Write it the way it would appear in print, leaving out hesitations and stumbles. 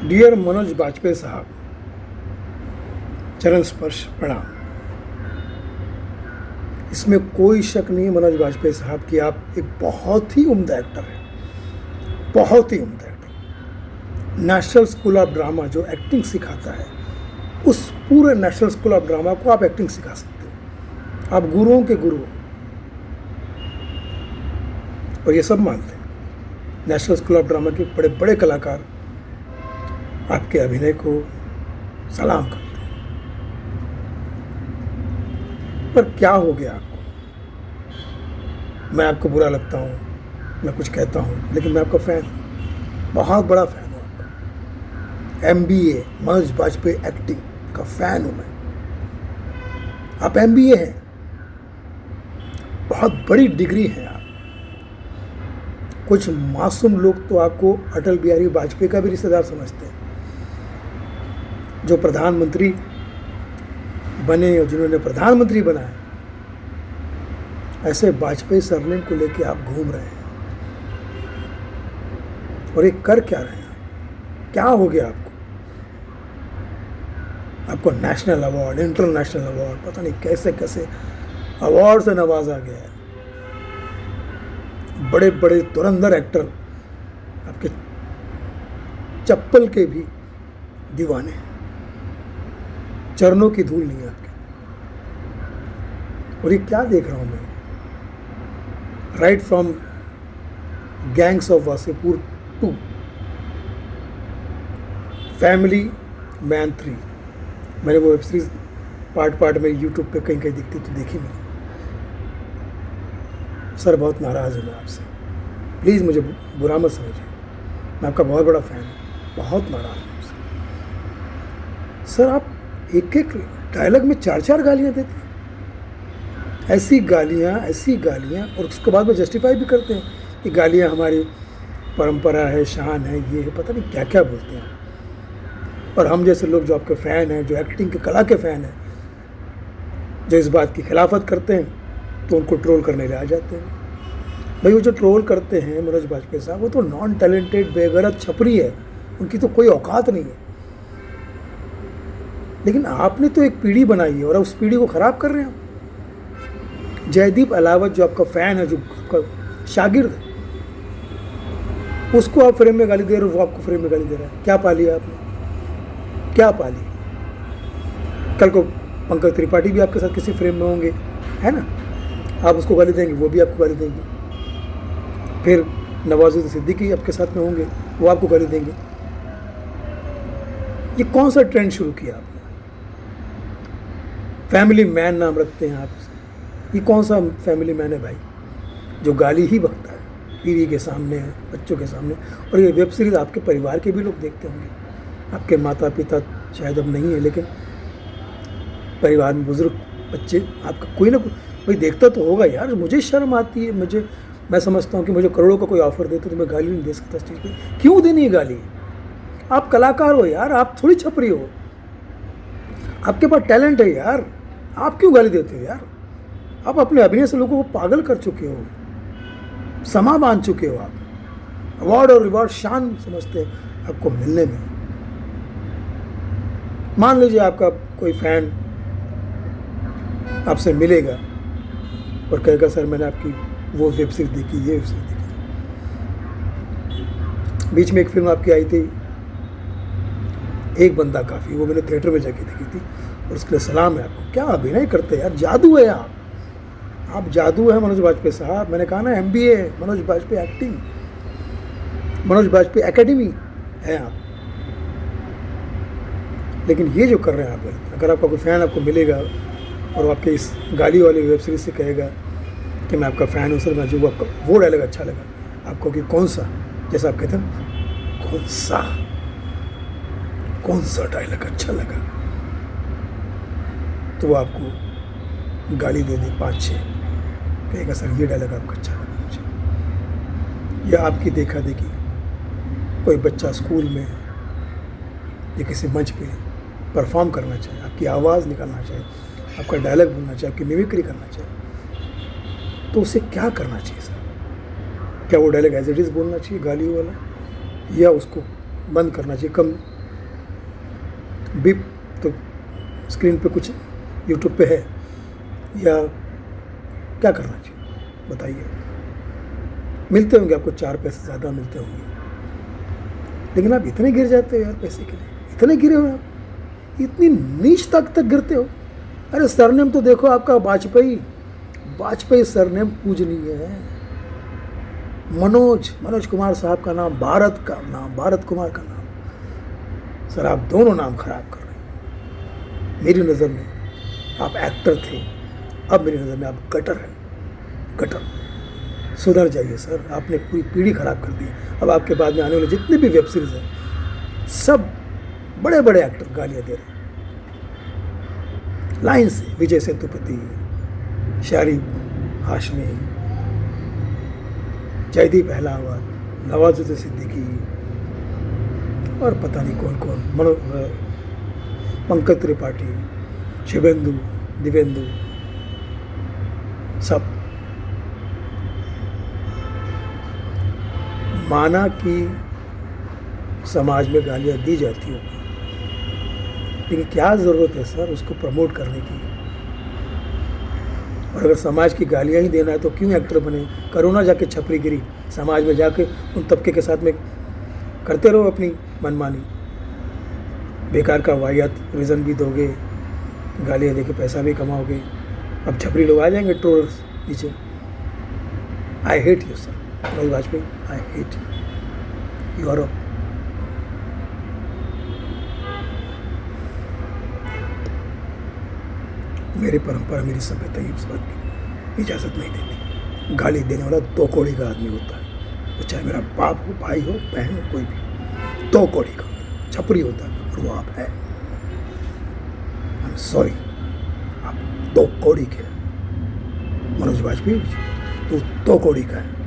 Dear Manoj Bajpayee साहब, चरण स्पर्श प्रणाम। इसमें कोई शक नहीं मनोज बाजपेयी साहब कि आप एक बहुत ही उम्दा एक्टर हैं, बहुत ही उम्दा actor. National school of drama जो एक्टिंग सिखाता है, उस पूरे नेशनल स्कूल ऑफ ड्रामा को आप एक्टिंग सिखा सकते हो। आप गुरुओं के गुरु हो और ये सब मानते हैं। नेशनल स्कूल ऑफ ड्रामा के बड़े बड़े कलाकार आपके अभिनय को सलाम करते हैं। पर क्या हो गया आपको? मैं आपको बुरा लगता हूँ, मैं कुछ कहता हूँ, लेकिन मैं आपका फ़ैन हूँ, बहुत बड़ा फ़ैन हूँ आपका। MBA मनोज बाजपेयी एक्टिंग का फ़ैन हूँ मैं। आप MBA हैं, बहुत बड़ी डिग्री है आप। कुछ मासूम लोग तो आपको अटल बिहारी वाजपेयी का भी रिश्तेदार समझते हैं, जो प्रधानमंत्री बने और जिन्होंने प्रधानमंत्री बनाया। ऐसे वाजपेयी सरनेम को लेके आप घूम रहे हैं और ये कर क्या रहे हैं? क्या हो गया आपको? आपको नेशनल अवार्ड, इंटरनेशनल अवार्ड, पता नहीं कैसे कैसे अवार्ड से नवाजा गया है। बड़े बड़े धुरंधर एक्टर आपके चप्पल के भी दीवाने हैं, चरणों की धूल नहीं है आपके। और ये क्या देख रहा हूं मैं? Right from gangs of Wasseypur to family man 3, मैंने वो वेब सीरीज पार्ट में यूट्यूब पे कहीं कहीं दिखती तो देखी नहीं। सर बहुत नाराज़ हूँ मैं आपसे, प्लीज़ मुझे बुरा मत समझिए, मैं आपका बहुत बड़ा फ़ैन हूँ, बहुत नाराज़ हूँ आपसे। सर आप एक एक डायलॉग में 4-4 गालियाँ देते हैं, ऐसी गालियाँ, और उसके बाद में जस्टिफाई भी करते हैं कि गालियाँ हमारी परंपरा है, शान है, ये है, पता नहीं क्या क्या बोलते हैं। और हम जैसे लोग जो आपके फ़ैन हैं, जो एक्टिंग के कला के फ़ैन हैं, जो इस बात की खिलाफत करते हैं, तो उनको ट्रोल करने ले आ जाते हैं। भाई वो जो ट्रोल करते हैं मनोज बाजपेयी साहब, वो तो नॉन टैलेंटेड बेगरत छपरी है, उनकी तो कोई औकात नहीं है। लेकिन आपने तो एक पीढ़ी बनाई है और उस पीढ़ी को ख़राब कर रहे हैं। जयदीप अलावत जो आपका फ़ैन है, जो आपका शागिर्द है, उसको आप फ्रेम में गाली दे रहे हो, वो आपको फ्रेम में गाली दे रहा है। क्या पाली आपने? क्या पाली? कल को पंकज त्रिपाठी भी आपके साथ किसी फ्रेम में होंगे, है ना? आप उसको गाली देंगे, वो भी आपको गाली देंगे। फिर नवाजुद्दीन सिद्दीकी आपके साथ में होंगे, वो आपको गाली देंगे। ये कौन सा ट्रेंड शुरू किया आपने? फैमिली मैन नाम रखते हैं आप। ये कौन सा फैमिली मैन है भाई, जो गाली ही बकता है बीवी के सामने, बच्चों के सामने? और ये वेब सीरीज़ आपके परिवार के भी लोग देखते होंगे। आपके माता पिता शायद अब नहीं है, लेकिन परिवार में बुजुर्ग बच्चे आपका कोई ना कोई भाई देखता तो होगा यार। मुझे शर्म आती है, मैं समझता हूँ कि मुझे करोड़ों का कोई ऑफर देते तो मैं गाली नहीं दे सकता इस चीज़ पे। क्यों देनी है गाली? आप कलाकार हो यार, आप थोड़ी छपरी हो, आपके पास टैलेंट है यार, आप क्यों गाली देते हो यार? आप अपने अभिनय से लोगों को पागल कर चुके हो, समा बांध चुके हो। आप अवार्ड और रिवॉर्ड शान समझते हैं आपको मिलने में। मान लीजिए आपका कोई फैन आपसे मिलेगा और कहेगा सर मैंने आपकी वो वेब सीरीज देखी, ये वेब सीरीज देखी। बीच में एक फिल्म आपकी आई थी, एक बंदा काफ़ी, वो मैंने थिएटर में जाके देखी थी और उसके लिए सलाम है आपको। क्या अभिनय करते हैं यार, जादू है आप जादू है मनोज बाजपेयी साहब। मैंने कहा ना MBA Manoj Bajpayee acting, Manoj Bajpayee academy है आप। लेकिन ये जो कर रहे हैं आप, अगर आपका कोई फ़ैन आपको मिलेगा और आपके इस गाली वाली वेब सीरीज़ से कहेगा कि मैं आपका फ़ैन हूँ सर, मैं जो आपका वो डायलॉग अच्छा लगा आपको, कि कौन सा, जैसा आप कहते हैं कौन सा डायलॉग अच्छा लगा, तो वो आपको गाली दे दे 5-6, कहेगा सर ये डायलॉग आपका अच्छा लगा मुझे। या आपकी देखा देखी कोई बच्चा स्कूल में या किसी मंच पे परफॉर्म करना चाहे, आपकी आवाज़ निकालना चाहे, आपका डायलॉग बोलना चाहे, आपकी मिमिक्री करना चाहे, तो उसे क्या करना चाहिए सर? क्या वो डायलॉग एज इट इज़ बोलना चाहिए गाली वाला, या उसको बंद करना चाहिए, कम बिप तो स्क्रीन पे कुछ यूट्यूब पे है या क्या करना चाहिए बताइए। मिलते होंगे आपको 4 पैसे ज़्यादा मिलते होंगे, लेकिन आप इतने गिर जाते हो यार पैसे के लिए, इतने गिरे हो आप, इतनी नीच तक गिरते हो। अरे सरनेम तो देखो आपका वाजपेयी, वाजपेयी सरनेम पूजनीय है। मनोज कुमार साहब का नाम, भारत का नाम, भारत कुमार का नाम। सर आप दोनों नाम खराब कर रहे हैं। मेरी नज़र में आप एक्टर थे, अब मेरी नज़र में आप गटर हैं, गटर। सुधर जाइए सर, आपने पूरी पीढ़ी खराब कर दी। अब आपके बाद में आने वाले जितने भी वेब सीरीज़ हैं, सब बड़े बड़े एक्टर गालियाँ दे रहे हैं लाइन से। विजय सेतुपति, शारिक हाशमी, जयदीप अहलावत, नवाजुद्दीन सिद्दीकी और पता नहीं कौन कौन, पंकज त्रिपाठी, शिवेंदु, दिवेंदु, सब। माना कि समाज में गालियाँ दी जाती होगी, लेकिन क्या ज़रूरत है सर उसको प्रमोट करने की। और अगर समाज की गालियाँ ही देना है तो क्यों एक्टर बने? करो ना जाके छपरीगिरी, समाज में जाके उन तबके के साथ में करते रहो अपनी मनमानी। बेकार का वाहियात रीज़न भी दोगे, गालियाँ देके पैसा भी कमाओगे। अब छपरी लोग आ जाएंगे ट्रोल्स नीचे। I hate you sir Manoj Vajpayee, I hate you, you are मेरी परंपरा, मेरी सभ्यता इस बात की इजाज़त नहीं देती। गाली देने वाला 2 कौड़ी का आदमी होता है, वो चाहे मेरा बाप हो, भाई हो, बहन हो, कोई भी 2 कौड़ी का होता है, छपरी होता है, और वो आप है। आई एम सॉरी, आप 2 कौड़ी के मनोज वाजपेयी, तो 2 कौड़ी का है।